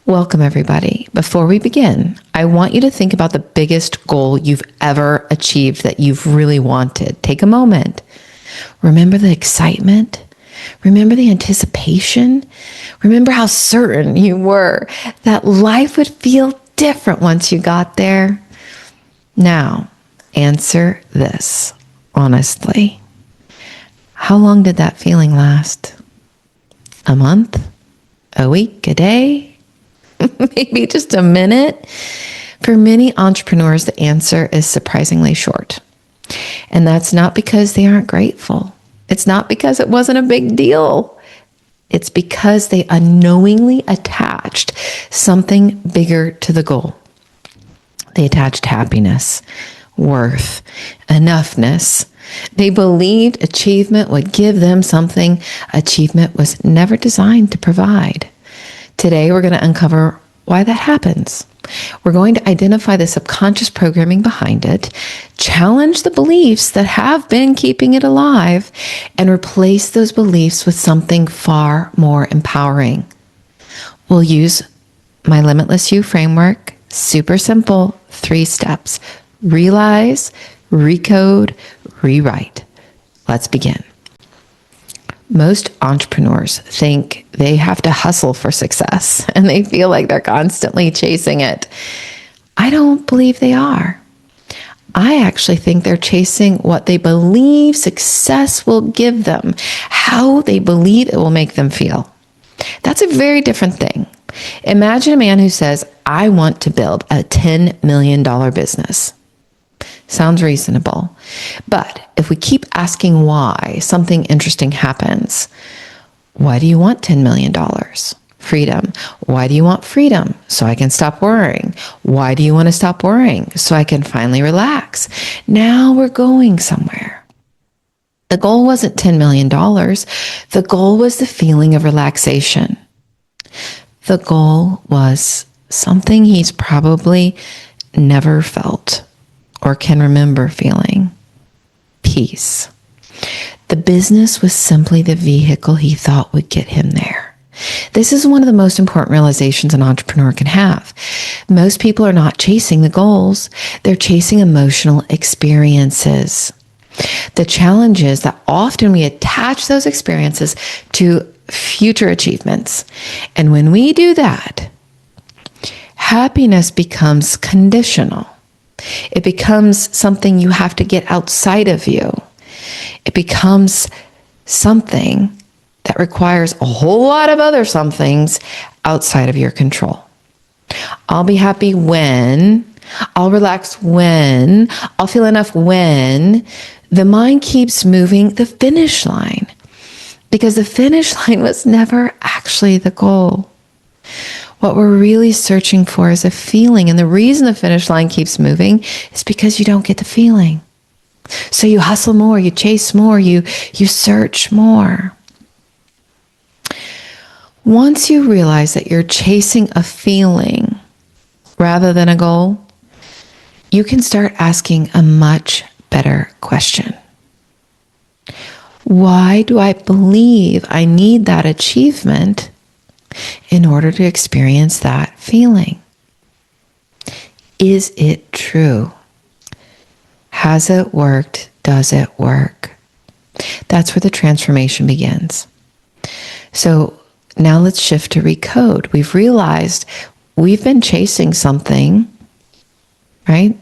Welcome, everybody. Before we begin, I want you to think about the biggest goal you've ever achieved that you've really wanted. Take a moment. Remember the excitement. Remember the anticipation. Remember how certain you were that life would feel different once you got there. Now, answer this honestly. How long did that feeling last? A month? A week? A day? Maybe just a minute? For many entrepreneurs, the answer is surprisingly short. And that's not because they aren't grateful. It's not because it wasn't a big deal. It's because they unknowingly attached something bigger to the goal. They attached happiness, worth, enoughness. They believed achievement would give them something achievement was never designed to provide. Today, we're going to uncover why that happens. We're going to identify the subconscious programming behind it, challenge the beliefs that have been keeping it alive, and replace those beliefs with something far more empowering. We'll use my Limitless You framework, super simple, 3 steps. Realize, recode, rewrite. Let's begin. Most entrepreneurs think they have to hustle for success, and they feel like they're constantly chasing it. I don't believe they are. I actually think they're chasing what they believe success will give them, how they believe it will make them feel. That's a very different thing. Imagine a man who says, I want to build a $10 million business. Sounds reasonable. But if we keep asking why, something interesting happens. Why do you want $10 million? Freedom. Why do you want freedom? So I can stop worrying. Why do you want to stop worrying? So I can finally relax. Now we're going somewhere. The goal wasn't $10 million. The goal was the feeling of relaxation. The goal was something he's probably never felt or can remember feeling. Peace. The business was simply the vehicle he thought would get him there. This is one of the most important realizations an entrepreneur can have. Most people are not chasing the goals. They're chasing emotional experiences. The challenge is that often we attach those experiences to future achievements. And when we do that, happiness becomes conditional. It becomes something you have to get outside of you. It becomes something that requires a whole lot of other somethings outside of your control. I'll be happy when, I'll relax when, I'll feel enough when. The mind keeps moving the finish line because the finish line was never actually the goal. What we're really searching for is a feeling. And the reason the finish line keeps moving is because you don't get the feeling. So you hustle more, you chase more, you search more. Once you realize that you're chasing a feeling rather than a goal, you can start asking a much better question. Why do I believe I need that achievement in order to experience that feeling? Is it true? Has it worked? Does it work? That's where the transformation begins. So now let's shift to recode. We've realized we've been chasing something, right?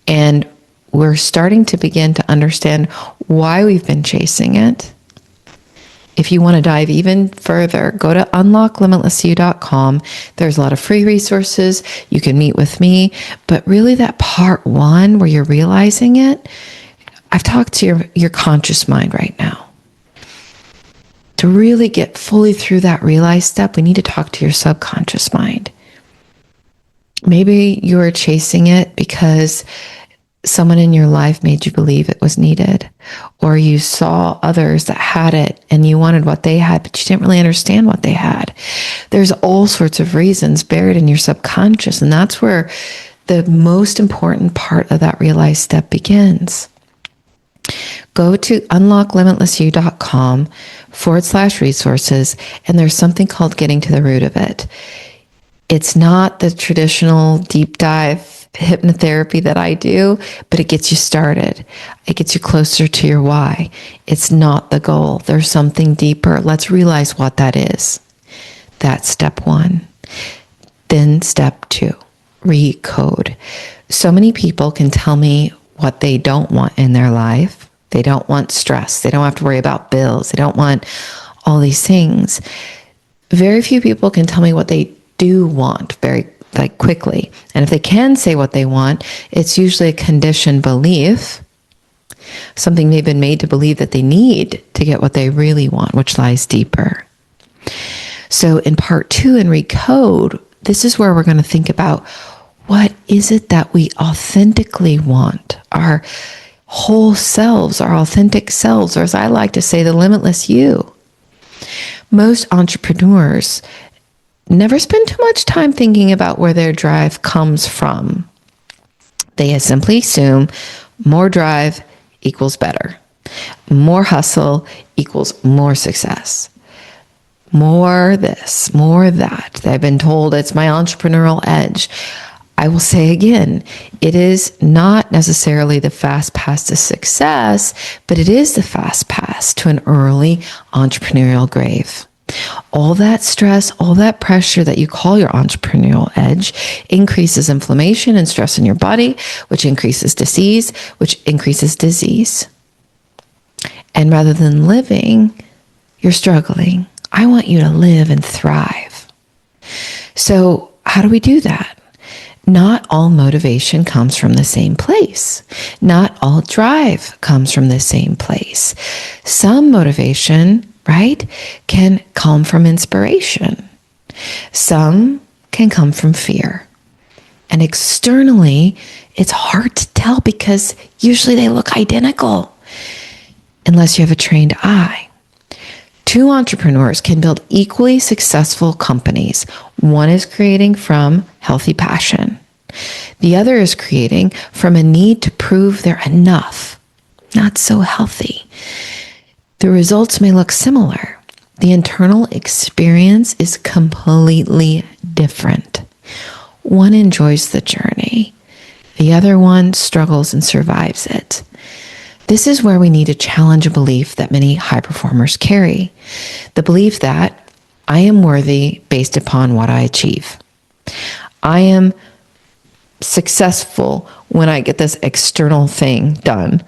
And we're starting to begin to understand why we've been chasing it. If you want to dive even further, go to unlocklimitlessyou.com. There's a lot of free resources. You can meet with me. But really that part 1 where you're realizing it, I've talked to your conscious mind right now. To really get fully through that realize step, we need to talk to your subconscious mind. Maybe you are chasing it because someone in your life made you believe it was needed, or you saw others that had it and you wanted what they had, but you didn't really understand what they had. There's all sorts of reasons buried in your subconscious, and that's where the most important part of that realize step begins. Go to unlocklimitlessyou.com /resources, and there's something called getting to the root of it. It's not the traditional deep dive hypnotherapy that I do, but it gets you started. It gets you closer to your why. It's not the goal. There's something deeper. Let's realize what that is. That's step one. Then step two, recode. So many people can tell me what they don't want in their life. They don't want stress. They don't have to worry about bills. They don't want all these things. Very few people can tell me what they do want very quickly. And if they can say what they want, it's usually a conditioned belief, something they've been made to believe that they need to get what they really want, which lies deeper. So in part two, in Recode, this is where we're going to think about what is it that we authentically want, our whole selves, our authentic selves, or as I like to say, the limitless you. Most entrepreneurs never spend too much time thinking about where their drive comes from. They simply assume more drive equals better. More hustle equals more success. More this, more that. They've been told it's my entrepreneurial edge. I will say again, it is not necessarily the fast pass to success, but it is the fast pass to an early entrepreneurial grave. All that stress, all that pressure that you call your entrepreneurial edge increases inflammation and stress in your body, which increases disease, And rather than living, you're struggling. I want you to live and thrive. So how do we do that? Not all motivation comes from the same place. Not all drive comes from the same place. Some motivation, right, can come from inspiration. Some can come from fear. And externally, it's hard to tell because usually they look identical unless you have a trained eye. Two entrepreneurs can build equally successful companies. One is creating from healthy passion. The other is creating from a need to prove they're enough, not so healthy. The results may look similar. The internal experience is completely different. One enjoys the journey. The other one struggles and survives it. This is where we need to challenge a belief that many high performers carry. The belief that I am worthy based upon what I achieve. I am successful when I get this external thing done.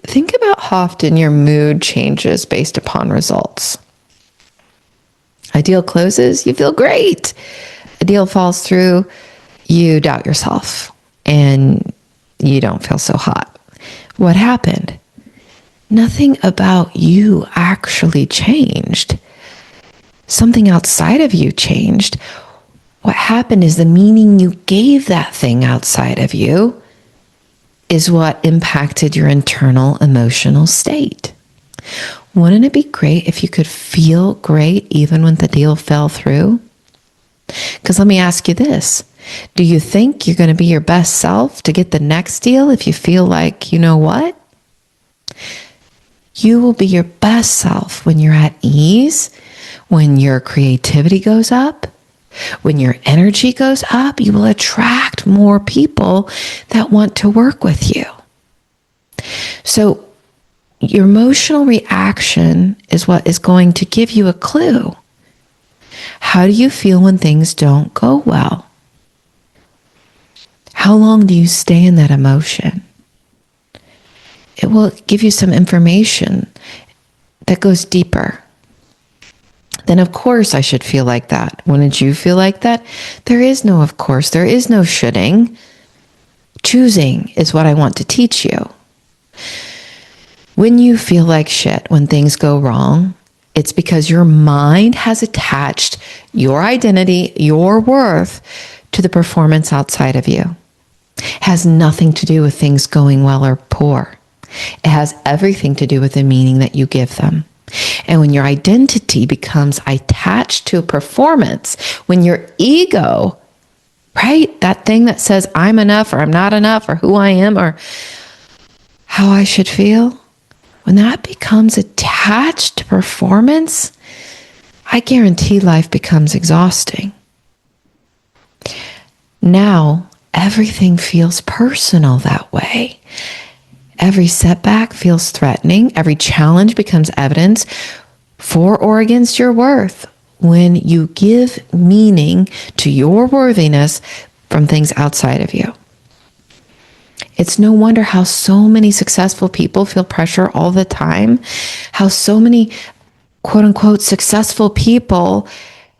Think about how often your mood changes based upon results. A deal closes, you feel great. A deal falls through, you doubt yourself and you don't feel so hot. What happened? Nothing about you actually changed. Something outside of you changed. What happened is the meaning you gave that thing outside of you is what impacted your internal emotional state. Wouldn't it be great if you could feel great even when the deal fell through? Because let me ask you this. Do you think you're going to be your best self to get the next deal if you feel like, you know what? You will be your best self when you're at ease, when your creativity goes up, when your energy goes up. You will attract more people that want to work with you. So your emotional reaction is what is going to give you a clue. How do you feel when things don't go well? How long do you stay in that emotion? It will give you some information that goes deeper. Then of course I should feel like that. Wouldn't you feel like that? There is no of course. There is no shoulding. Choosing is what I want to teach you. When you feel like shit, when things go wrong, it's because your mind has attached your identity, your worth to the performance outside of you. It has nothing to do with things going well or poor. It has everything to do with the meaning that you give them. And when your identity becomes attached to a performance, when your ego, right, that thing that says I'm enough or I'm not enough or who I am or how I should feel, when that becomes attached to performance, I guarantee life becomes exhausting. Now, everything feels personal that way. Every setback feels threatening. Every challenge becomes evidence for or against your worth when you give meaning to your worthiness from things outside of you. It's no wonder how so many successful people feel pressure all the time, how so many quote unquote successful people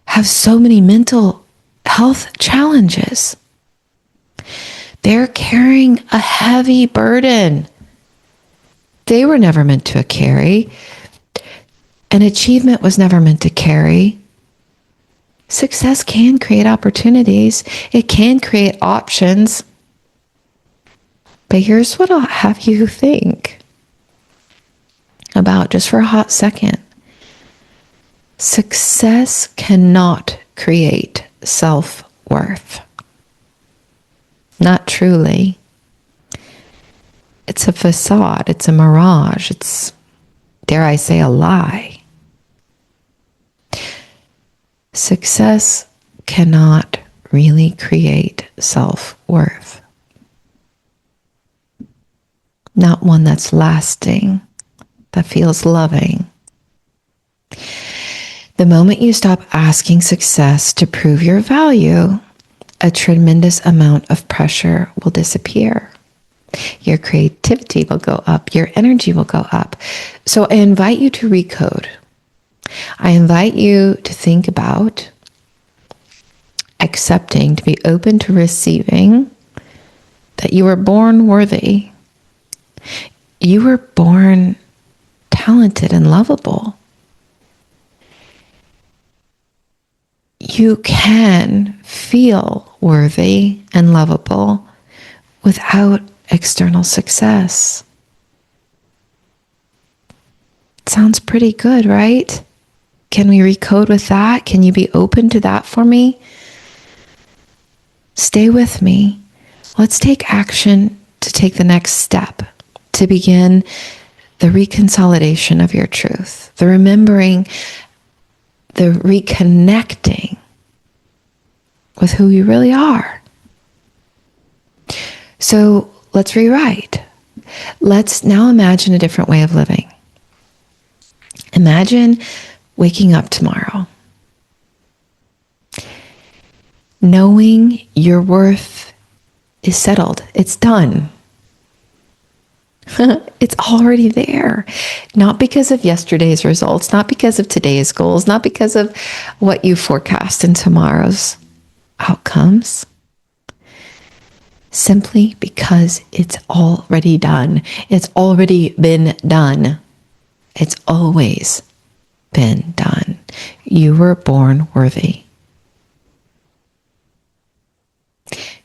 have so many mental health challenges. They're carrying a heavy burden they were never meant to carry. An achievement was never meant to carry. Success can create opportunities. It can create options. But here's what I'll have you think about just for a hot second. Success cannot create self-worth. Not truly. It's a facade. It's a mirage. It's, dare I say, a lie. Success cannot really create self-worth. Not one that's lasting, that feels loving. The moment you stop asking success to prove your value, a tremendous amount of pressure will disappear. Your creativity will go up. Your energy will go up. So I invite you to recode. I invite you to think about accepting, to be open to receiving that you were born worthy. You were born talented and lovable. You can feel worthy and lovable without external success. Sounds pretty good, right? Can we recode with that? Can you be open to that for me? Stay with me. Let's take action to take the next step, to begin the reconsolidation of your truth, the remembering, the reconnecting with who you really are. So let's rewrite. Let's now imagine a different way of living. Imagine waking up tomorrow, knowing your worth is settled. It's done. It's already there. Not because of yesterday's results, not because of today's goals, not because of what you forecast in tomorrow's outcomes. Simply because it's already done. It's already been done. It's always been done. You were born worthy.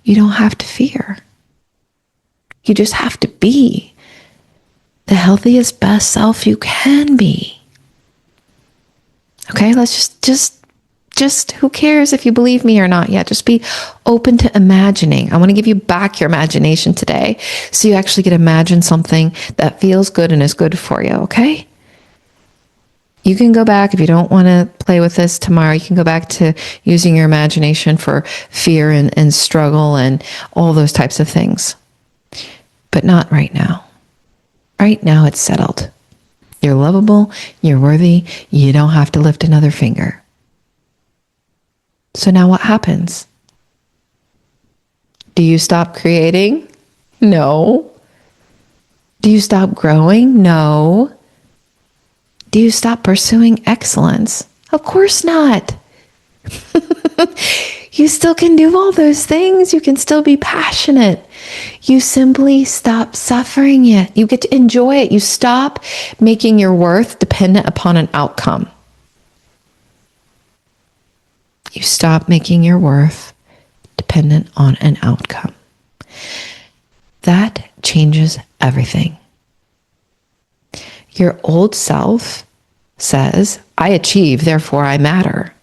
You don't have to fear. You just have to be the healthiest, best self you can be. Okay, let's just who cares if you believe me or not yet? Just be open to imagining. I want to give you back your imagination today so you actually get to imagine something that feels good and is good for you, okay? You can go back if you don't want to play with this tomorrow. You can go back to using your imagination for fear and struggle and all those types of things. But not right now. Right now it's settled. You're lovable. You're worthy. You don't have to lift another finger. So now what happens? Do you stop creating? No. Do you stop growing? No. Do you stop pursuing excellence? Of course not. You still can do all those things. You can still be passionate. You simply stop suffering it. You get to enjoy it. You stop making your worth dependent upon an outcome. You stop making your worth dependent on an outcome. That changes everything. Your old self says, I achieve, therefore I matter.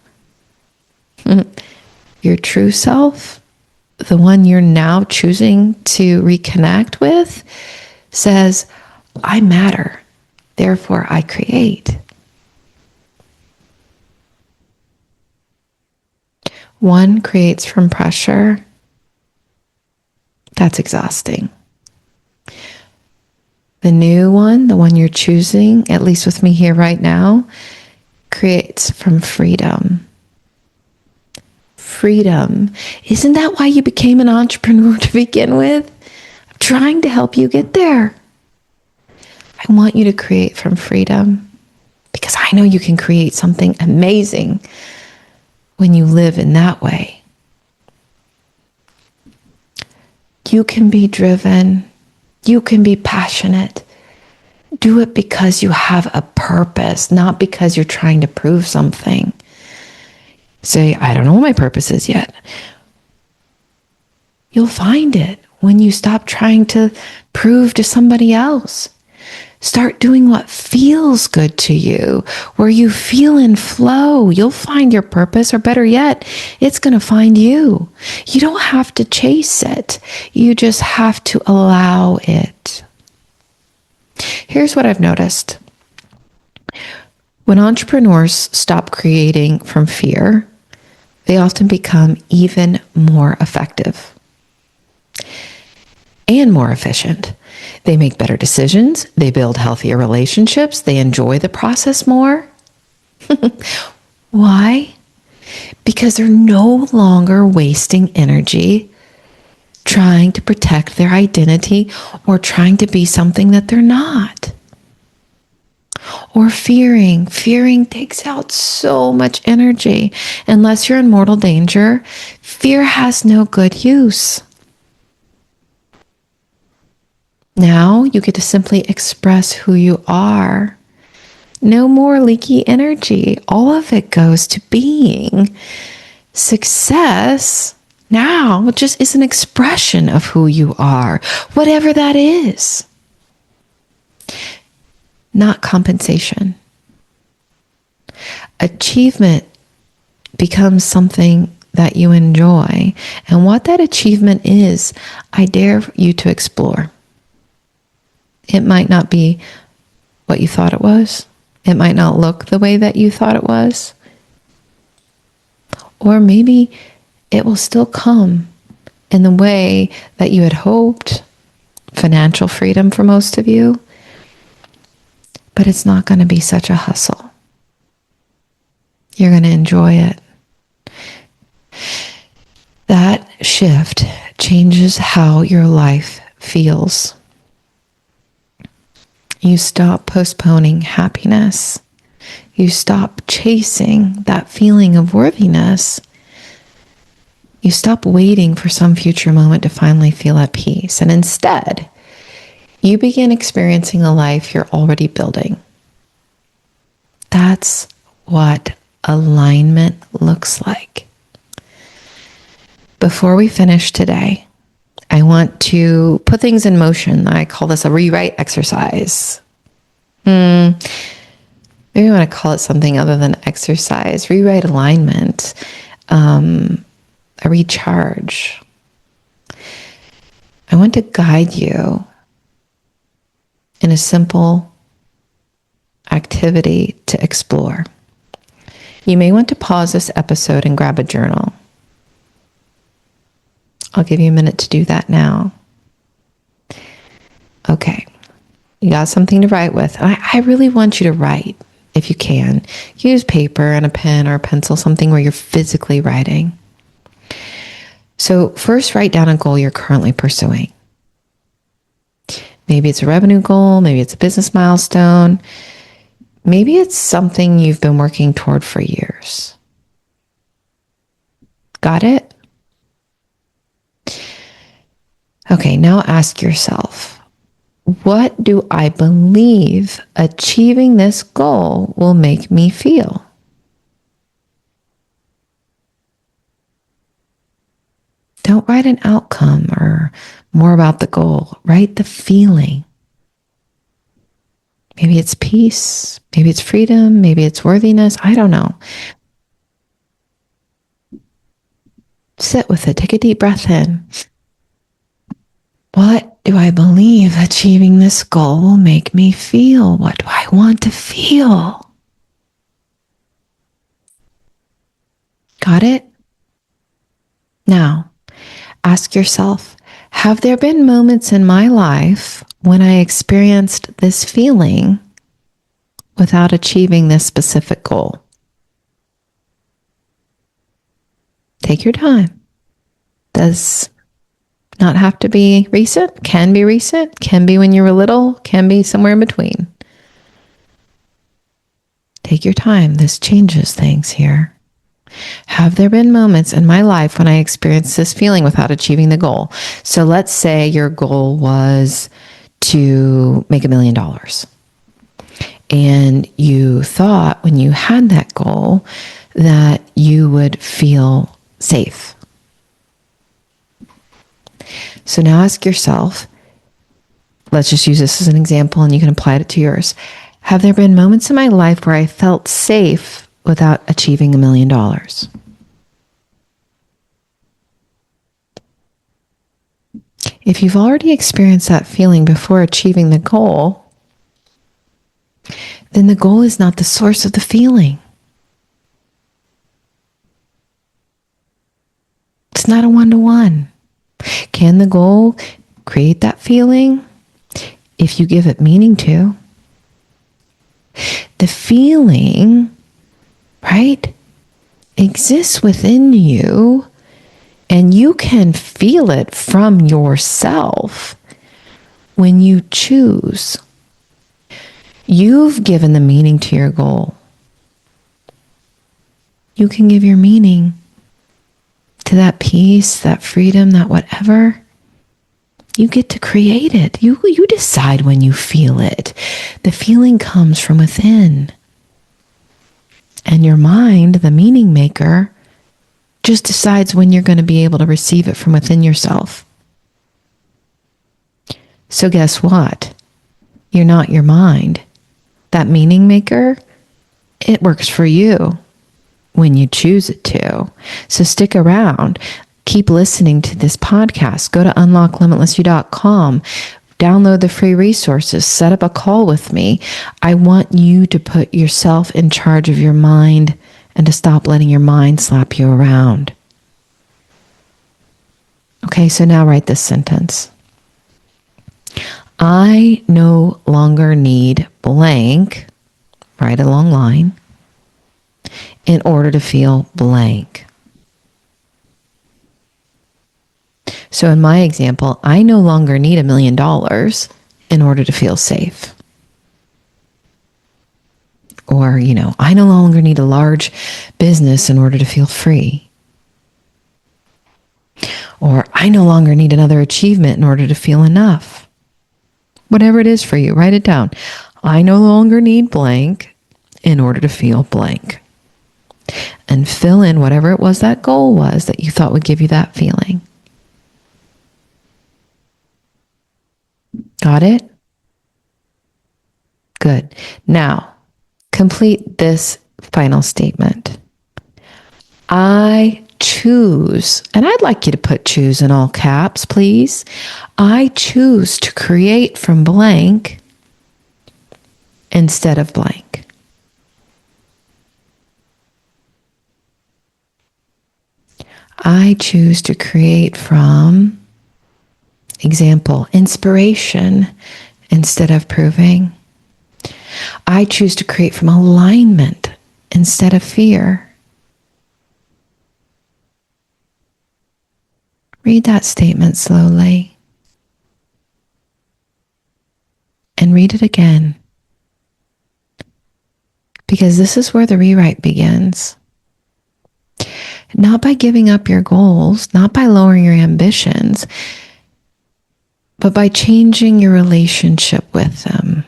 Your true self, the one you're now choosing to reconnect with, says, I matter, therefore I create. One creates from pressure, That's exhausting. The new one, the one you're choosing, at least with me here right now, creates from freedom. Freedom. Isn't that why you became an entrepreneur to begin with? I'm trying to help you get there. I want you to create from freedom because I know you can create something amazing when you live in that way. You can be driven. You can be passionate. Do it because you have a purpose, not because you're trying to prove something. Say, I don't know what my purpose is yet. You'll find it when you stop trying to prove to somebody else. Start doing what feels good to you, where you feel in flow. You'll find your purpose, or better yet, it's going to find you. You don't have to chase it. You just have to allow it. Here's what I've noticed. When entrepreneurs stop creating from fear, they often become even more effective and more efficient. They make better decisions. They build healthier relationships. They enjoy the process more. Why? Because they're no longer wasting energy trying to protect their identity or trying to be something that they're not. Or fearing. Fearing takes out so much energy. Unless you're in mortal danger, fear has no good use. Now you get to simply express who you are. No more leaky energy. All of it goes to being. Success now just is an expression of who you are, whatever that is. Not compensation. Achievement becomes something that you enjoy. And what that achievement is, I dare you to explore. It might not be what you thought it was. It might not look the way that you thought it was. Or maybe it will still come in the way that you had hoped. Financial freedom for most of you. But it's not going to be such a hustle. You're going to enjoy it. That shift changes how your life feels. You stop postponing happiness. You stop chasing that feeling of worthiness. You stop waiting for some future moment to finally feel at peace. And instead, you begin experiencing a life you're already building. That's what alignment looks like. Before we finish today, I want to put things in motion. I call this a rewrite exercise. Maybe I want to call it something other than exercise. Rewrite alignment. A recharge. I want to guide you in a simple activity to explore. You may want to pause this episode and grab a journal. I'll give you a minute to do that now. Okay, you got something to write with. I really want you to write, if you can. Use paper and a pen or a pencil, something where you're physically writing. So first, write down a goal you're currently pursuing. Maybe it's a revenue goal, maybe it's a business milestone, maybe it's something you've been working toward for years. Got it? Okay, now ask yourself, what do I believe achieving this goal will make me feel? Don't write an outcome or more about the goal. Write the feeling. Maybe it's peace. Maybe it's freedom. Maybe it's worthiness. I don't know. Sit with it. Take a deep breath in. What do I believe achieving this goal will make me feel? What do I want to feel? Got it? Now, ask yourself, Have there been moments in my life when I experienced this feeling without achieving this specific goal? Take your time. Does not have to be recent, can be when you were little, can be somewhere in between. Take your time. This changes things here. Have there been moments in my life when I experienced this feeling without achieving the goal? So let's say your goal was to make $1 million. And you thought when you had that goal that you would feel safe. So now ask yourself, let's just use this as an example and you can apply it to yours. Have there been moments in my life where I felt safe without achieving $1 million? If you've already experienced that feeling before achieving the goal, then the goal is not the source of the feeling. It's not a one-to-one. Can the goal create that feeling? If you give it meaning to. The feeling, right, exists within you, and you can feel it from yourself when you choose. You've given the meaning to your goal. You can give your meaning to that peace, that freedom, that whatever. You get to create it. You decide when you feel it. The feeling comes from within. And your mind, the meaning maker, just decides when you're going to be able to receive it from within yourself. So guess what? You're not your mind. That meaning maker, it works for you when you choose it to. So stick around. Keep listening to this podcast. Go to unlocklimitlessyou.com. Download the free resources. Set up a call with me. I want you to put yourself in charge of your mind and to stop letting your mind slap you around. Okay, so now write this sentence. I no longer need blank, write a long line, in order to feel blank. So in my example, I no longer need $1 million in order to feel safe. Or, I no longer need a large business in order to feel free. Or I no longer need another achievement in order to feel enough. Whatever it is for you, write it down. I no longer need blank in order to feel blank. And fill in whatever it was that goal was that you thought would give you that feeling. Got it? Good. Now, complete this final statement. I choose, and I'd like you to put choose in all caps, please. I choose to create from blank instead of blank. I choose to create from, example, inspiration instead of proving. I choose to create from alignment instead of fear. Read that statement slowly. And read it again. Because this is where the rewrite begins. Not by giving up your goals, not by lowering your ambitions, but by changing your relationship with them.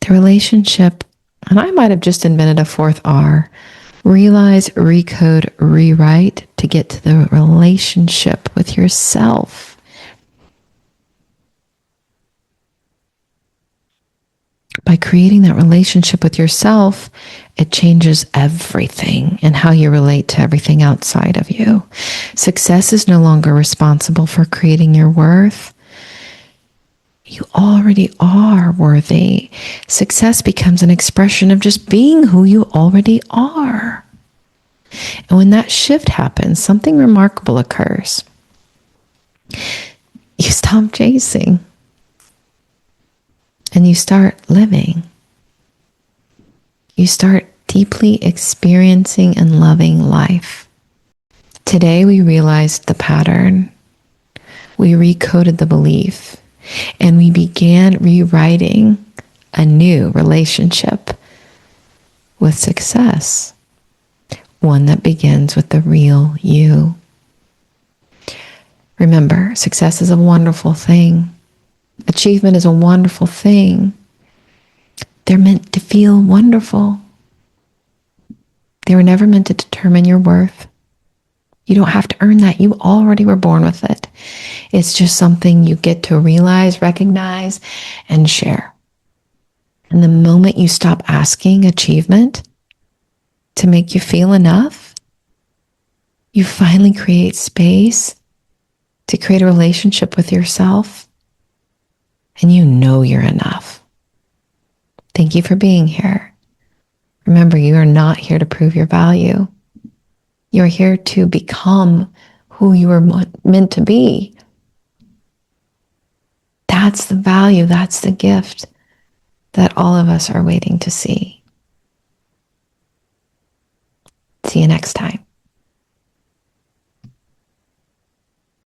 The relationship, and I might have just invented a fourth R, realize, recode, rewrite to get to the relationship with yourself. By creating that relationship with yourself, it changes everything and how you relate to everything outside of you. Success is no longer responsible for creating your worth. You already are worthy. Success becomes an expression of just being who you already are. And when that shift happens, something remarkable occurs. You stop chasing and you start living. You start deeply experiencing and loving life. Today we realized the pattern. We recoded the belief and we began rewriting a new relationship with success. One that begins with the real you. Remember, success is a wonderful thing. Achievement is a wonderful thing. They're meant to feel wonderful. They were never meant to determine your worth. You don't have to earn that. You already were born with it. It's just something you get to realize, recognize, and share. And the moment you stop asking achievement to make you feel enough, you finally create space to create a relationship with yourself, and you know you're enough. Thank you for being here. Remember, you are not here to prove your value. You're here to become who you were meant to be. That's the value, that's the gift that all of us are waiting to see. See you next time.